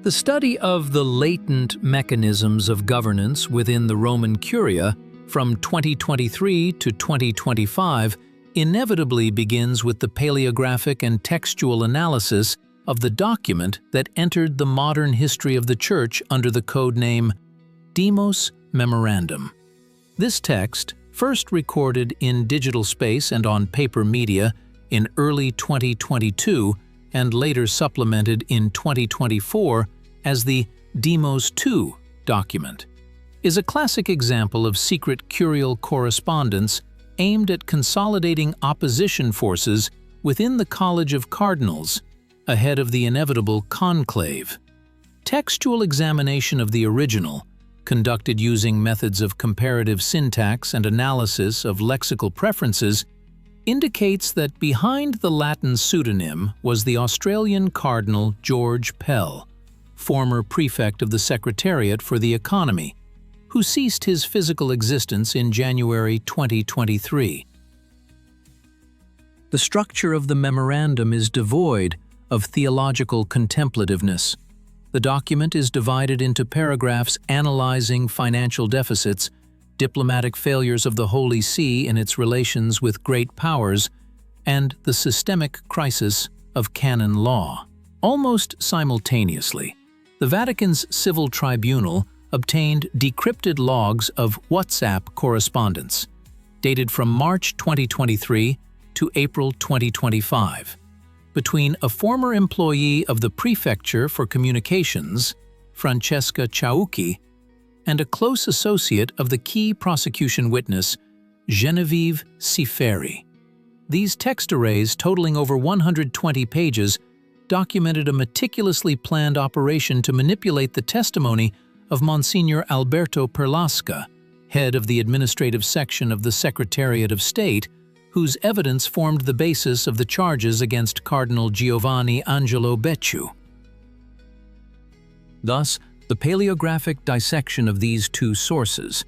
The study of the latent mechanisms of governance within the Roman Curia from 2023 to 2025 inevitably begins with the paleographic and textual analysis of the document that entered the modern history of the Church under the code name Demos Memorandum. This text, first recorded in digital space and on paper media in early 2022 and later supplemented in 2024 as the Demos II document, is a classic example of secret curial correspondence aimed at consolidating opposition forces within the College of Cardinals ahead of the inevitable conclave. Textual examination of the original, conducted using methods of comparative syntax and analysis of lexical preferences, indicates that behind the Latin pseudonym was the Australian Cardinal George Pell, former prefect of the Secretariat for the Economy, who ceased his physical existence in January 2023. The structure of the memorandum is devoid of theological contemplativeness. The document is divided into paragraphs analyzing financial deficits, diplomatic failures of the Holy See in its relations with great powers, and the systemic crisis of canon law. Almost simultaneously, the Vatican's civil tribunal obtained decrypted logs of WhatsApp correspondence, dated from March 2023 to April 2025, between a former employee of the Prefecture for Communications, Francesca Ciauchi, and a close associate of the key prosecution witness, Genevieve Ciferi. These text arrays, totaling over 120 pages, documented a meticulously planned operation to manipulate the testimony of Monsignor Alberto Perlasca, head of the administrative section of the Secretariat of State, whose evidence formed the basis of the charges against Cardinal Giovanni Angelo Becciu. Thus, the paleographic dissection of these two sources,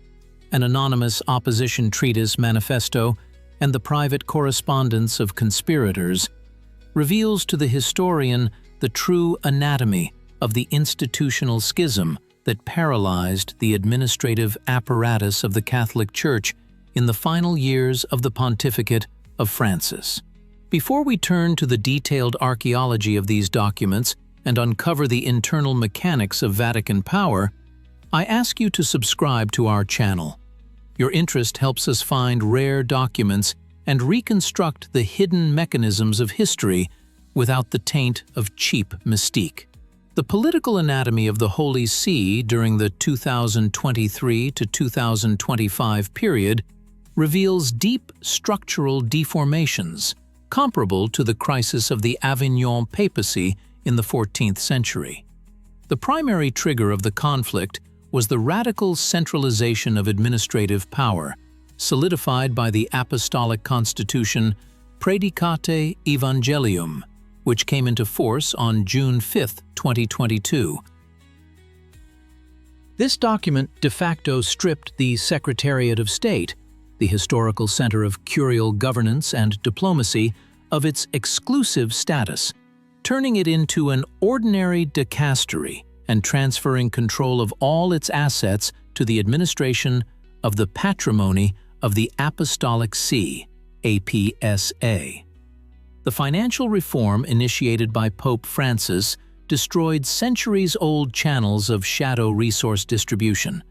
an anonymous opposition treatise manifesto and the private correspondence of conspirators, reveals to the historian the true anatomy of the institutional schism that paralyzed the administrative apparatus of the Catholic Church in the final years of the pontificate of Francis. Before we turn to the detailed archaeology of these documents and uncover the internal mechanics of Vatican power, I ask you to subscribe to our channel. Your interest helps us find rare documents and reconstruct the hidden mechanisms of history without the taint of cheap mystique. The political anatomy of the Holy See during the 2023 to 2025 period reveals deep structural deformations, comparable to the crisis of the Avignon papacy in the 14th century. The primary trigger of the conflict was the radical centralization of administrative power, solidified by the Apostolic Constitution Praedicate Evangelium, which came into force on June 5, 2022. This document de facto stripped the Secretariat of State, the historical center of curial governance and diplomacy, of its exclusive status, turning it into an ordinary dicastery and transferring control of all its assets to the administration of the patrimony of the Apostolic See, APSA. The financial reform initiated by Pope Francis destroyed centuries-old channels of shadow resource distribution,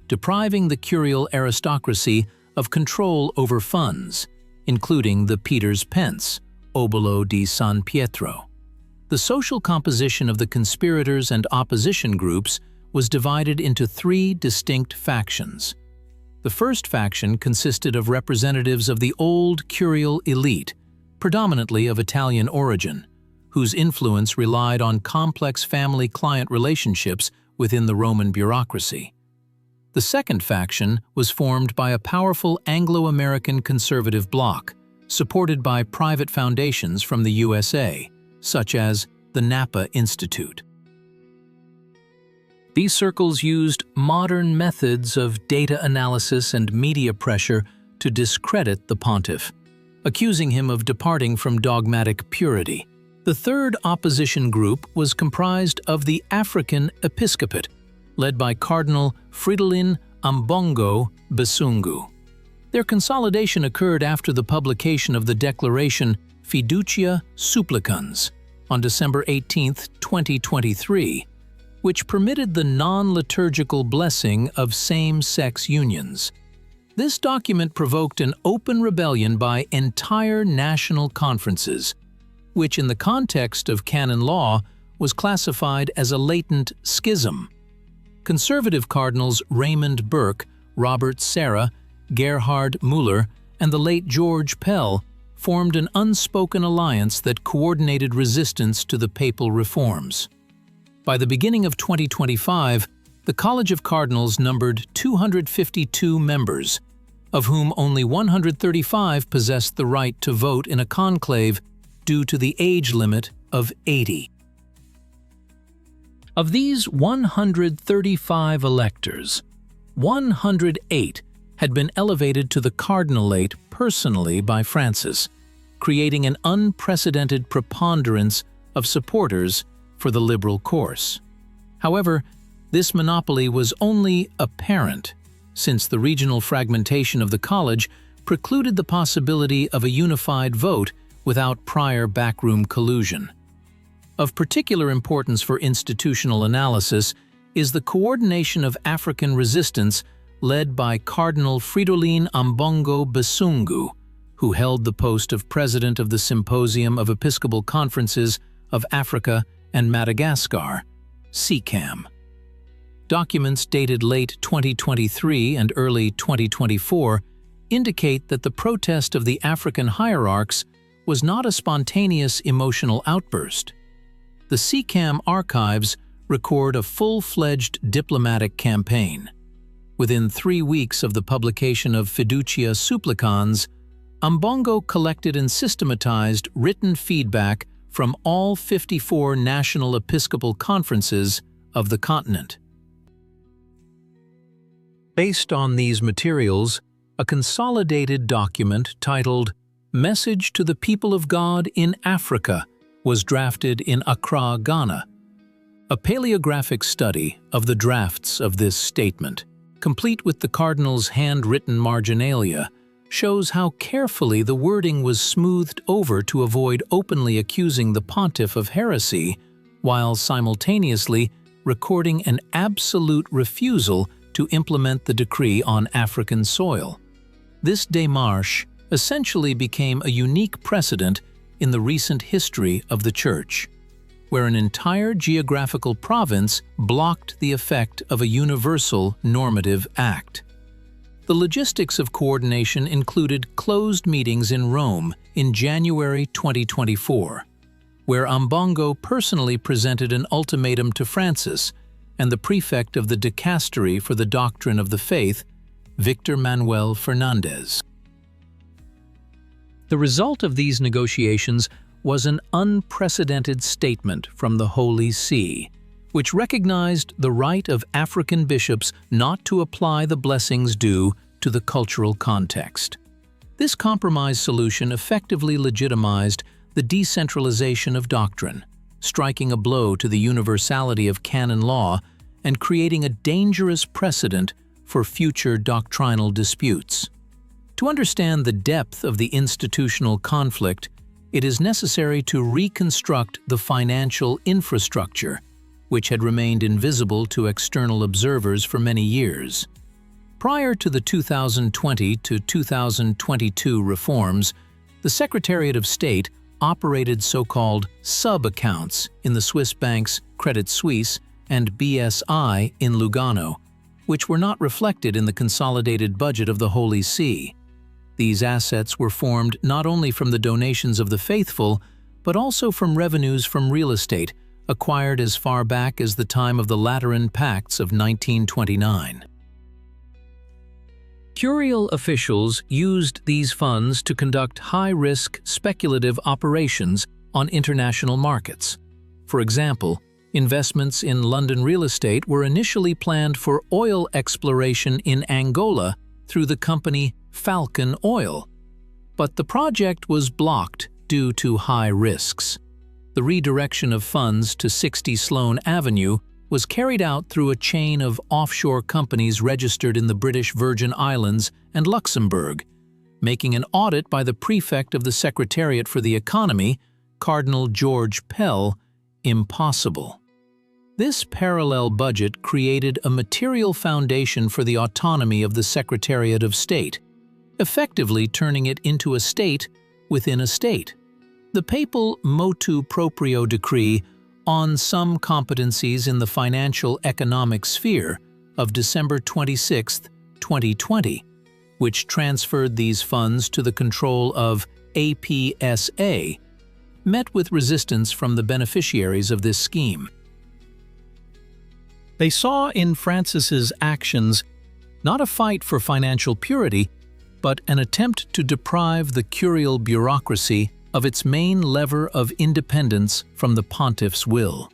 depriving the curial aristocracy of control over funds, including the Peter's Pence, Obolo di San Pietro. The social composition of the conspirators and opposition groups was divided into three distinct factions. The first faction consisted of representatives of the old curial elite, predominantly of Italian origin, whose influence relied on complex family-client relationships within the Roman bureaucracy. The second faction was formed by a powerful Anglo-American conservative bloc, supported by private foundations from the USA, such as the Napa Institute. These circles used modern methods of data analysis and media pressure to discredit the pontiff, accusing him of departing from dogmatic purity. The third opposition group was comprised of the African Episcopate, led by Cardinal Fridolin Ambongo Besungu. Their consolidation occurred after the publication of the declaration Fiducia Supplicans on December 18, 2023, which permitted the non-liturgical blessing of same-sex unions. This document provoked an open rebellion by entire national conferences, which in the context of canon law was classified as a latent schism. Conservative cardinals Raymond Burke, Robert Serra, Gerhard Müller, and the late George Pell formed an unspoken alliance that coordinated resistance to the papal reforms. By the beginning of 2025, the College of Cardinals numbered 252 members, of whom only 135 possessed the right to vote in a conclave due to the age limit of 80. Of these 135 electors, 108 had been elevated to the cardinalate personally by Francis, creating an unprecedented preponderance of supporters for the liberal course. However, this monopoly was only apparent, since the regional fragmentation of the college precluded the possibility of a unified vote without prior backroom collusion. Of particular importance for institutional analysis is the coordination of African resistance led by Cardinal Fridolin Ambongo Besungu, who held the post of president of the Symposium of Episcopal Conferences of Africa and Madagascar, SECAM. Documents dated late 2023 and early 2024 indicate that the protest of the African hierarchs was not a spontaneous emotional outburst. The SECAM archives record a full-fledged diplomatic campaign. Within 3 weeks of the publication of Fiducia Supplicans, Ambongo collected and systematized written feedback from all 54 national episcopal conferences of the continent. Based on these materials, a consolidated document titled Message to the People of God in Africa was drafted in Accra, Ghana. A paleographic study of the drafts of this statement, complete with the Cardinals' handwritten marginalia, shows how carefully the wording was smoothed over to avoid openly accusing the pontiff of heresy, while simultaneously recording an absolute refusal to implement the decree on African soil. This démarche essentially became a unique precedent in the recent history of the Church, where an entire geographical province blocked the effect of a universal normative act. The logistics of coordination included closed meetings in Rome in January 2024, where Ambongo personally presented an ultimatum to Francis and the prefect of the dicastery for the doctrine of the faith, Victor Manuel Fernandez. The result of these negotiations was an unprecedented statement from the Holy See, which recognized the right of African bishops not to apply the blessings due to the cultural context. This compromise solution effectively legitimized the decentralization of doctrine, striking a blow to the universality of canon law and creating a dangerous precedent for future doctrinal disputes. To understand the depth of the institutional conflict, it is necessary to reconstruct the financial infrastructure, which had remained invisible to external observers for many years. Prior to the 2020 to 2022 reforms, the Secretariat of State operated so-called sub-accounts in the Swiss banks Credit Suisse and BSI in Lugano, which were not reflected in the consolidated budget of the Holy See. These assets were formed not only from the donations of the faithful, but also from revenues from real estate acquired as far back as the time of the Lateran Pacts of 1929. Curial officials used these funds to conduct high-risk speculative operations on international markets. For example, investments in London real estate were initially planned for oil exploration in Angola through the company Falcon Oil, but the project was blocked due to high risks. The redirection of funds to 60 Sloane Avenue was carried out through a chain of offshore companies registered in the British Virgin Islands and Luxembourg, making an audit by the prefect of the Secretariat for the Economy, Cardinal George Pell, impossible. This parallel budget created a material foundation for the autonomy of the Secretariat of State, effectively turning it into a state within a state. The papal motu proprio decree on some competencies in the financial economic sphere of December 26, 2020, which transferred these funds to the control of APSA, met with resistance from the beneficiaries of this scheme. They saw in Francis's actions not a fight for financial purity, but an attempt to deprive the curial bureaucracy of its main lever of independence from the pontiff's will.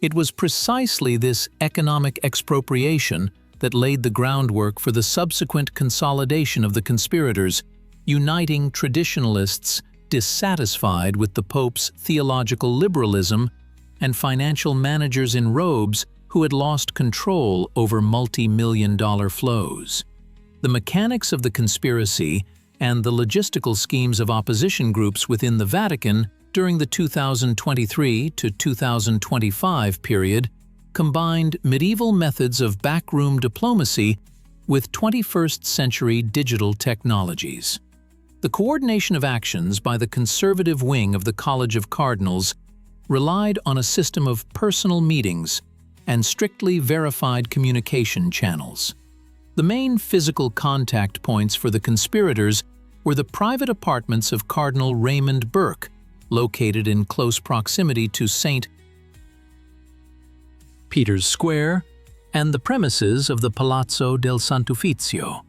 It was precisely this economic expropriation that laid the groundwork for the subsequent consolidation of the conspirators, uniting traditionalists dissatisfied with the Pope's theological liberalism and financial managers in robes who had lost control over multi-million-dollar flows. The mechanics of the conspiracy and the logistical schemes of opposition groups within the Vatican during the 2023 to 2025 period combined medieval methods of backroom diplomacy with 21st-century digital technologies. The coordination of actions by the conservative wing of the College of Cardinals relied on a system of personal meetings and strictly verified communication channels. The main physical contact points for the conspirators were the private apartments of Cardinal Raymond Burke, located in close proximity to St. Peter's Square, and the premises of the Palazzo del Sant'Uffizio.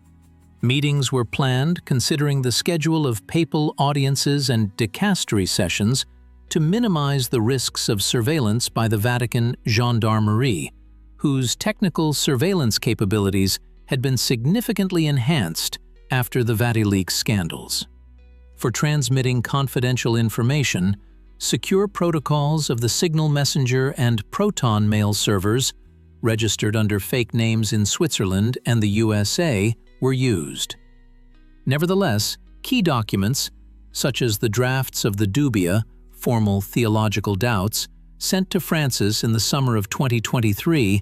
Meetings were planned considering the schedule of papal audiences and dicastery sessions to minimize the risks of surveillance by the Vatican Gendarmerie, whose technical surveillance capabilities had been significantly enhanced after the VatiLeaks scandals. For transmitting confidential information, secure protocols of the Signal Messenger and Proton Mail servers, registered under fake names in Switzerland and the USA, were used. Nevertheless, key documents, such as the drafts of the Dubia, formal theological doubts, sent to Francis in the summer of 2023,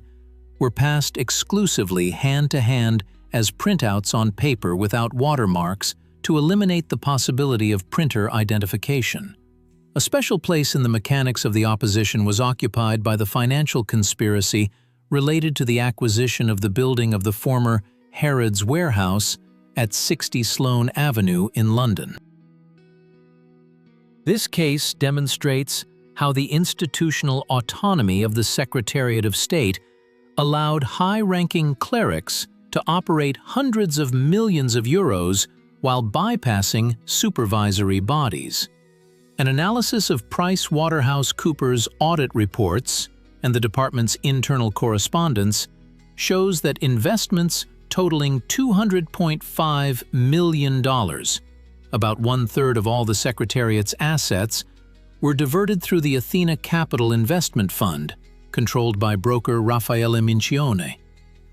were passed exclusively hand-to-hand as printouts on paper without watermarks to eliminate the possibility of printer identification. A special place in the mechanics of the opposition was occupied by the financial conspiracy related to the acquisition of the building of the former Harrods Warehouse at 60 Sloane Avenue in London. This case demonstrates how the institutional autonomy of the Secretariat of State allowed high-ranking clerics to operate hundreds of millions of euros while bypassing supervisory bodies. An analysis of PricewaterhouseCoopers audit reports and the department's internal correspondence shows that investments totaling $200.5 million, about one-third of all the Secretariat's assets, were diverted through the Athena Capital Investment Fund, controlled by broker Raffaele Mincione.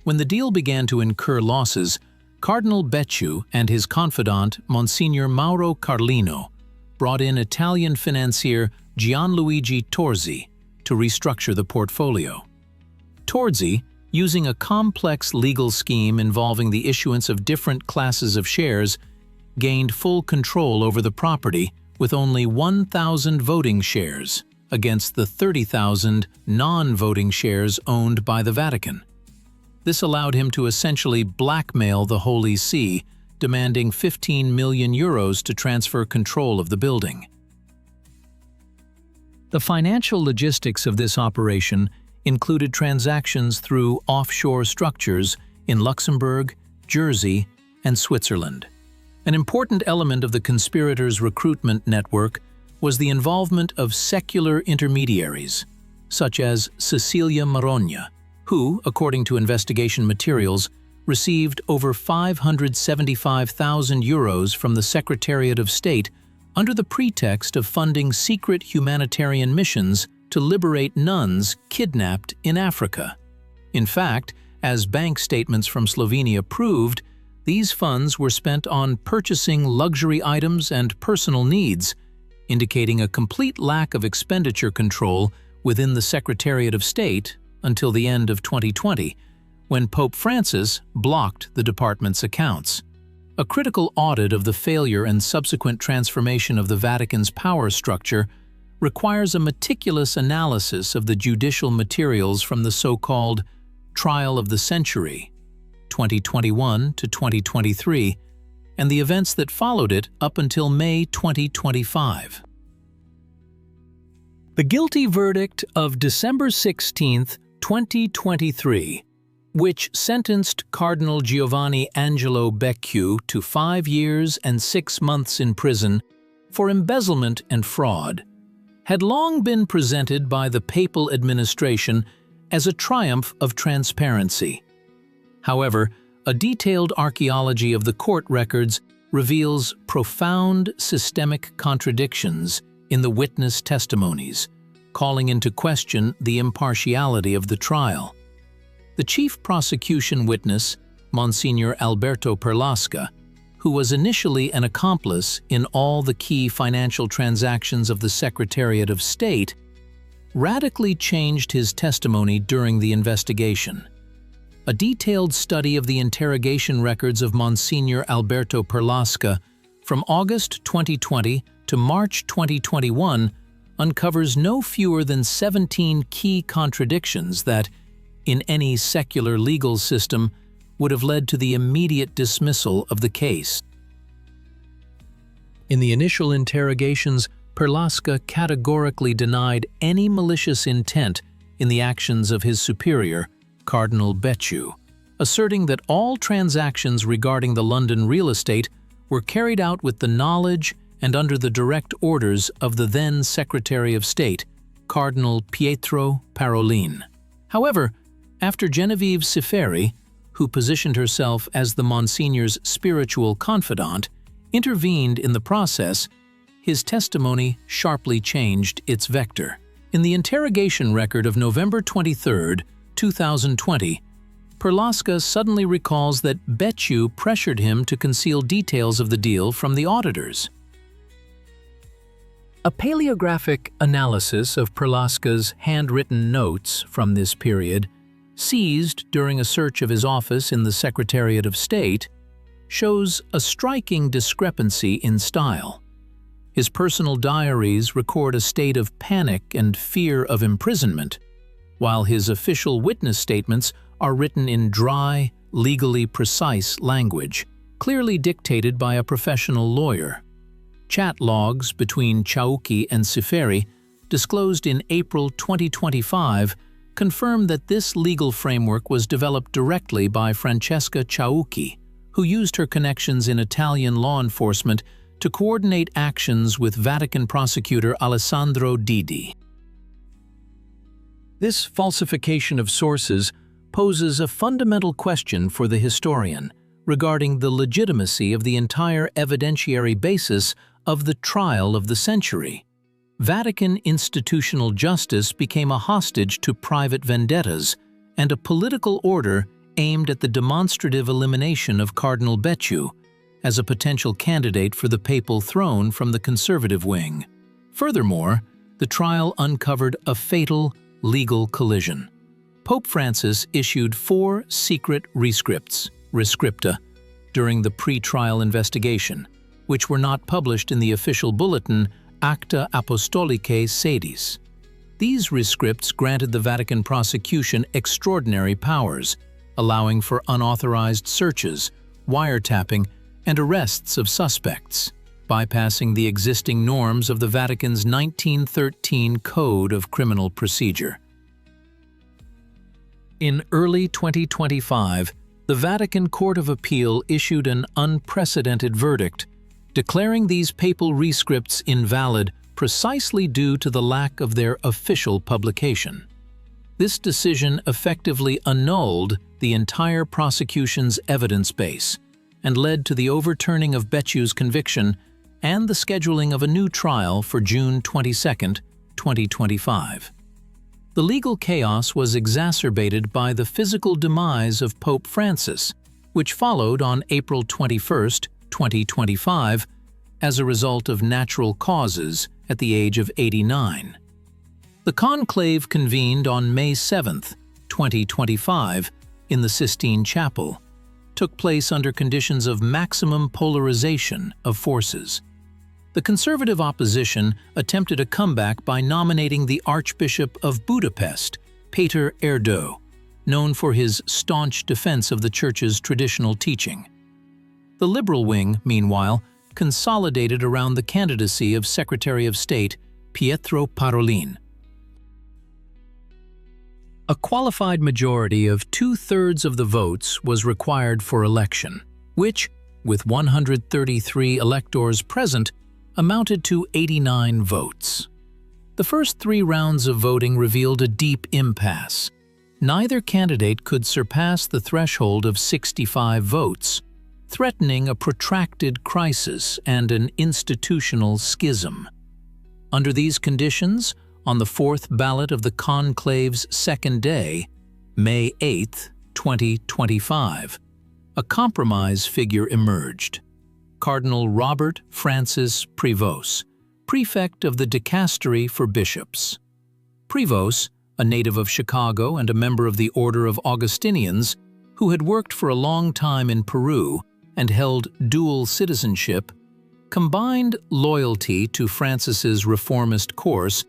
When the deal began to incur losses, Cardinal Becciu and his confidant, Monsignor Mauro Carlino, brought in Italian financier Gianluigi Torzi to restructure the portfolio. Torzi, using a complex legal scheme involving the issuance of different classes of shares, gained full control over the property with only 1,000 voting shares against the 30,000 non-voting shares owned by the Vatican. This allowed him to essentially blackmail the Holy See, demanding 15 million euros to transfer control of the building. The financial logistics of this operation included transactions through offshore structures in Luxembourg, Jersey, and Switzerland. An important element of the conspirators' recruitment network was the involvement of secular intermediaries, such as Cecilia Marogna, who, according to investigation materials, received over 575,000 euros from the Secretariat of State under the pretext of funding secret humanitarian missions to liberate nuns kidnapped in Africa. In fact, as bank statements from Slovenia proved, these funds were spent on purchasing luxury items and personal needs, indicating a complete lack of expenditure control within the Secretariat of State until the end of 2020, when Pope Francis blocked the department's accounts. A critical audit of the failure and subsequent transformation of the Vatican's power structure requires a meticulous analysis of the judicial materials from the so-called Trial of the Century, 2021 to 2023, and the events that followed it up until May 2025. The guilty verdict of December 16, 2023, which sentenced Cardinal Giovanni Angelo Becciu to 5 years and 6 months in prison for embezzlement and fraud, had long been presented by the papal administration as a triumph of transparency. However, a detailed archaeology of the court records reveals profound systemic contradictions in the witness testimonies, calling into question the impartiality of the trial. The chief prosecution witness, Monsignor Alberto Perlasca, who was initially an accomplice in all the key financial transactions of the Secretariat of State, radically changed his testimony during the investigation. A detailed study of the interrogation records of Monsignor Alberto Perlasca from August 2020 to March 2021 uncovers no fewer than 17 key contradictions that, in any secular legal system, would have led to the immediate dismissal of the case. In the initial interrogations, Perlasca categorically denied any malicious intent in the actions of his superior, Cardinal Becciu, asserting that all transactions regarding the London real estate were carried out with the knowledge and under the direct orders of the then Secretary of State, Cardinal Pietro Parolin. However, after Genevieve Ciferi, who positioned herself as the Monsignor's spiritual confidant, intervened in the process, his testimony sharply changed its vector. In the interrogation record of November 23, 2020, Perlasca suddenly recalls that Becciu pressured him to conceal details of the deal from the auditors. A paleographic analysis of Perlasca's handwritten notes from this period, seized during a search of his office in the Secretariat of State, shows a striking discrepancy in style. His personal diaries record a state of panic and fear of imprisonment, while his official witness statements are written in dry, legally precise language, clearly dictated by a professional lawyer. Chat logs between Ciauchi and Ciferi, disclosed in April 2025, confirm that this legal framework was developed directly by Francesca Ciauchi, who used her connections in Italian law enforcement to coordinate actions with Vatican prosecutor Alessandro Didi. This falsification of sources poses a fundamental question for the historian regarding the legitimacy of the entire evidentiary basis of the trial of the century. Vatican institutional justice became a hostage to private vendettas and a political order aimed at the demonstrative elimination of Cardinal Becciu as a potential candidate for the papal throne from the conservative wing. Furthermore, the trial uncovered a fatal legal collision. Pope Francis issued 4 secret rescripta, during the pre-trial investigation, which were not published in the official bulletin Acta Apostolicae Sedis. These rescripts granted the Vatican prosecution extraordinary powers, allowing for unauthorized searches, wiretapping, and arrests of suspects, bypassing the existing norms of the Vatican's 1913 Code of Criminal Procedure. In early 2025, the Vatican Court of Appeal issued an unprecedented verdict, declaring these papal rescripts invalid precisely due to the lack of their official publication. This decision effectively annulled the entire prosecution's evidence base and led to the overturning of Becciu's conviction and the scheduling of a new trial for June 22, 2025. The legal chaos was exacerbated by the physical demise of Pope Francis, which followed on April 21, 2025, as a result of natural causes at the age of 89. The conclave convened on May 7, 2025, in the Sistine Chapel, took place under conditions of maximum polarization of forces. The conservative opposition attempted a comeback by nominating the Archbishop of Budapest, Péter Erdő, known for his staunch defense of the Church's traditional teaching. The liberal wing, meanwhile, consolidated around the candidacy of Secretary of State Pietro Parolin. A qualified majority of 2/3 of the votes was required for election, which, with 133 electors present, amounted to 89 votes. The first 3 rounds of voting revealed a deep impasse. Neither candidate could surpass the threshold of 65 votes, threatening a protracted crisis and an institutional schism. Under these conditions, on the 4th ballot of the conclave's second day, May 8, 2025, a compromise figure emerged. Cardinal Robert Francis Prevost, prefect of the Dicastery for Bishops. Prevost, a native of Chicago and a member of the Order of Augustinians, who had worked for a long time in Peru and held dual citizenship, combined loyalty to Francis's reformist course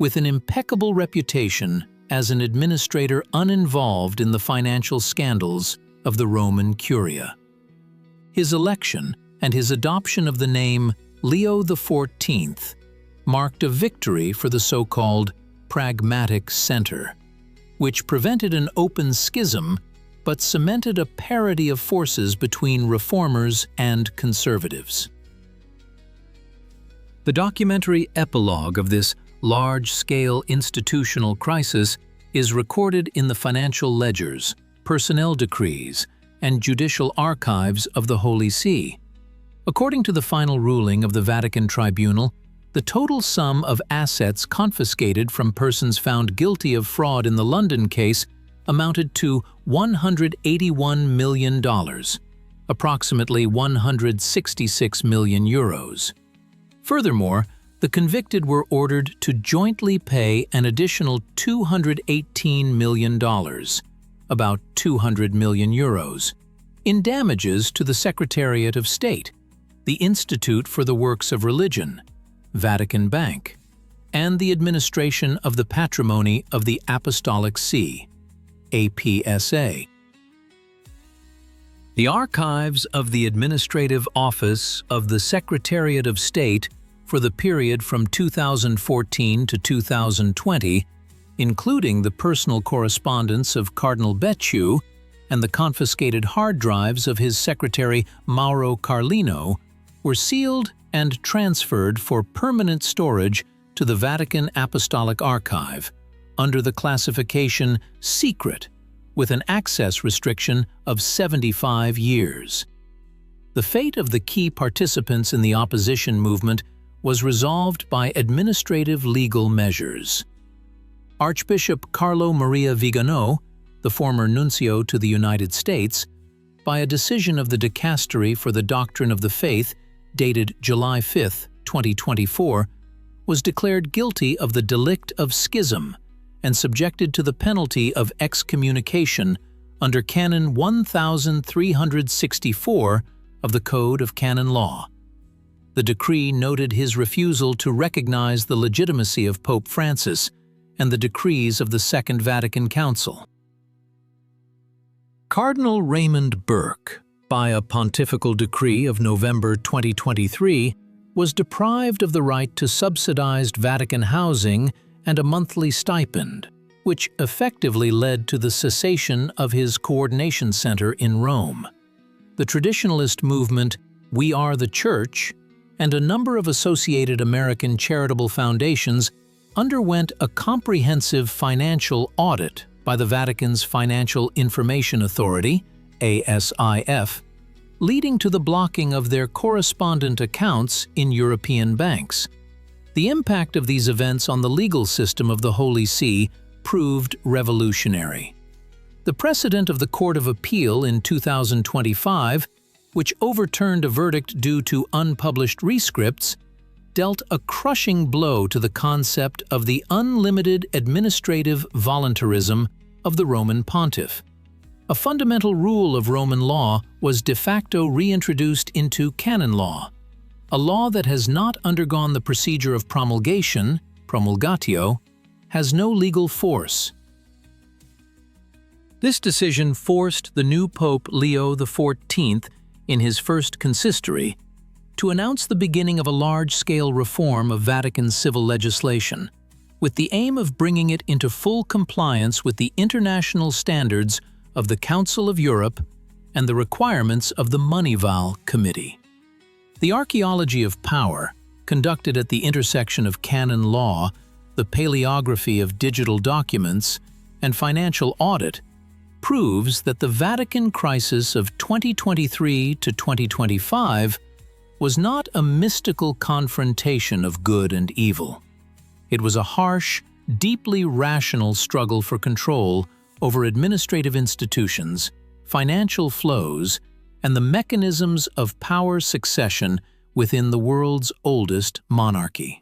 with an impeccable reputation as an administrator uninvolved in the financial scandals of the Roman Curia. His election and his adoption of the name Leo XIV marked a victory for the so-called pragmatic center, which prevented an open schism but cemented a parity of forces between reformers and conservatives. The documentary epilogue of this large-scale institutional crisis is recorded in the financial ledgers, personnel decrees, and judicial archives of the Holy See. According to the final ruling of the Vatican Tribunal, the total sum of assets confiscated from persons found guilty of fraud in the London case amounted to $181 million, approximately 166 million euros. Furthermore, the convicted were ordered to jointly pay an additional $218 million, about 200 million euros, in damages to the Secretariat of State, the Institute for the Works of Religion, Vatican Bank, and the Administration of the Patrimony of the Apostolic See, APSA. The archives of the Administrative Office of the Secretariat of State for the period from 2014 to 2020, including the personal correspondence of Cardinal Becciu and the confiscated hard drives of his secretary Mauro Carlino, were sealed and transferred for permanent storage to the Vatican Apostolic Archive under the classification Secret, with an access restriction of 75 years. The fate of the key participants in the opposition movement was resolved by administrative legal measures. Archbishop Carlo Maria Vigano, the former nuncio to the United States, by a decision of the Dicastery for the Doctrine of the Faith dated July 5, 2024, was declared guilty of the delict of schism and subjected to the penalty of excommunication under Canon 1364 of the Code of Canon Law. The decree noted his refusal to recognize the legitimacy of Pope Francis and the decrees of the Second Vatican Council. Cardinal Raymond Burke, by a pontifical decree of November 2023, was deprived of the right to subsidized Vatican housing and a monthly stipend, which effectively led to the cessation of his coordination center in Rome. The traditionalist movement We Are the Church and a number of associated American charitable foundations underwent a comprehensive financial audit by the Vatican's Financial Information Authority, ASIF, leading to the blocking of their correspondent accounts in European banks. The impact of these events on the legal system of the Holy See proved revolutionary. The precedent of the Court of Appeal in 2025, which overturned a verdict due to unpublished rescripts, dealt a crushing blow to the concept of the unlimited administrative voluntarism of the Roman Pontiff. A fundamental rule of Roman law was de facto reintroduced into canon law, a law that has not undergone the procedure of promulgation, promulgatio, has no legal force. This decision forced the new Pope Leo XIV, in his first consistory, to announce the beginning of a large-scale reform of Vatican civil legislation, with the aim of bringing it into full compliance with the international standards of the Council of Europe and the requirements of the Moneyval Committee. The archaeology of power, conducted at the intersection of canon law, the paleography of digital documents, and financial audit, proves that the Vatican crisis of 2023 to 2025 was not a mystical confrontation of good and evil. It was a harsh, deeply rational struggle for control over administrative institutions, financial flows, and the mechanisms of power succession within the world's oldest monarchy.